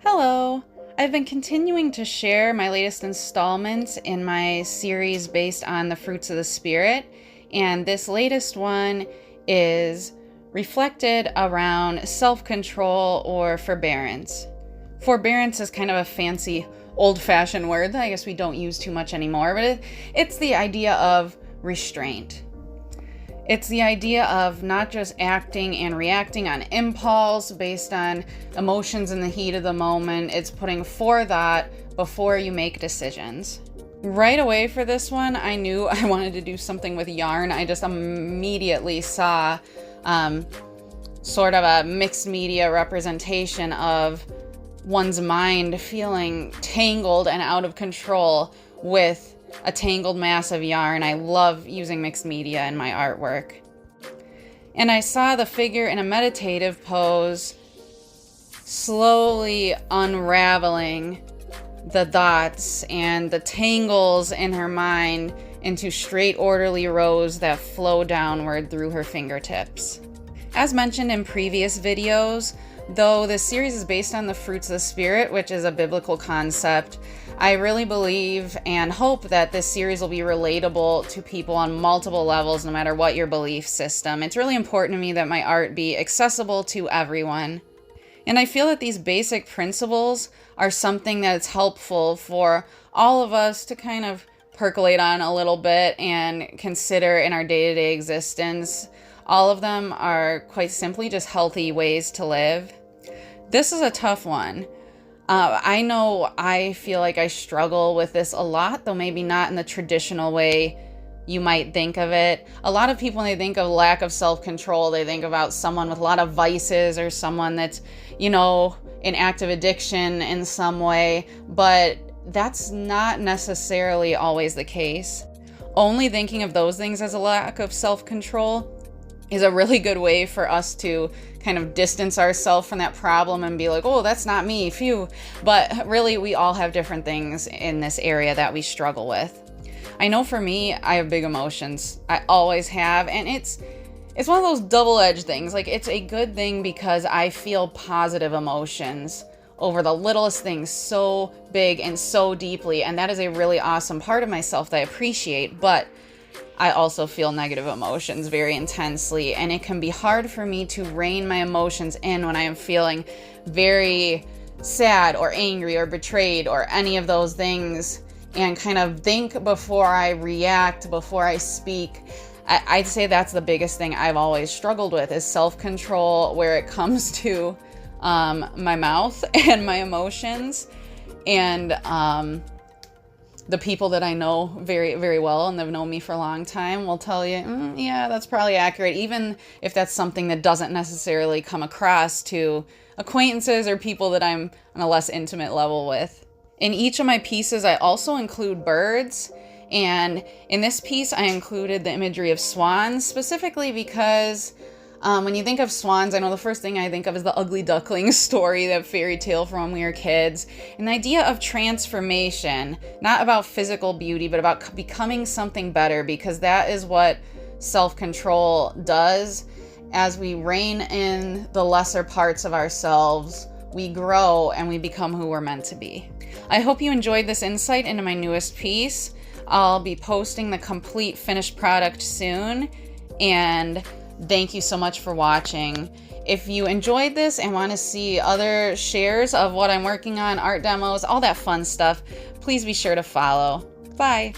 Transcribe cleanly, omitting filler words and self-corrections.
Hello! I've been continuing to share my latest installment in my series based on the fruits of the spirit, and this latest one is reflected around self-control or forbearance. Forbearance is kind of a fancy, old-fashioned word that I guess we don't use too much anymore, but it's the idea of restraint. It's the idea of not just acting and reacting on impulse based on emotions in the heat of the moment. It's putting forethought before you make decisions. Right away for this one, I knew I wanted to do something with yarn. I just immediately saw sort of a mixed media representation of one's mind feeling tangled and out of control with a tangled mass of yarn. I love using mixed media in my artwork. And I saw the figure in a meditative pose slowly unraveling the dots and the tangles in her mind into straight orderly rows that flow downward through her fingertips. As mentioned in previous videos, though this series is based on the fruits of the spirit, which is a biblical concept, I really believe and hope that this series will be relatable to people on multiple levels, no matter what your belief system. It's really important to me that my art be accessible to everyone. And I feel that these basic principles are something that's helpful for all of us to kind of percolate on a little bit and consider in our day-to-day existence. All of them are quite simply just healthy ways to live. This is a tough one. I know I feel like I struggle with this a lot, though maybe not in the traditional way you might think of it. A lot of people, when they think of lack of self-control, they think about someone with a lot of vices or someone that's, in active addiction in some way, but that's not necessarily always the case. Only thinking of those things as a lack of self-control is a really good way for us to kind of distance ourselves from that problem and be like, oh, that's not me, phew. But really, we all have different things in this area that we struggle with. I know for me, I have big emotions. I always have, and it's one of those double-edged things. Like, it's a good thing because I feel positive emotions over the littlest things so big and so deeply, and that is a really awesome part of myself that I appreciate, but I also feel negative emotions very intensely, and it can be hard for me to rein my emotions in when I am feeling very sad or angry or betrayed or any of those things, and kind of think before I react, before I speak. I'd say that's the biggest thing I've always struggled with is self-control where it comes to my mouth and my emotions. And the people that I know very, very well and they've known me for a long time will tell you, yeah, that's probably accurate, even if that's something that doesn't necessarily come across to acquaintances or people that I'm on a less intimate level with. In each of my pieces, I also include birds, and in this piece, I included the imagery of swans, specifically because when you think of swans, I know the first thing I think of is the Ugly Duckling story, that fairy tale from when we were kids. And the idea of transformation, not about physical beauty, but about becoming something better, because that is what self-control does. As we rein in the lesser parts of ourselves, we grow and we become who we're meant to be. I hope you enjoyed this insight into my newest piece. I'll be posting the complete finished product soon, and thank you so much for watching. If you enjoyed this and want to see other shares of what I'm working on, art demos, all that fun stuff, please be sure to follow. Bye.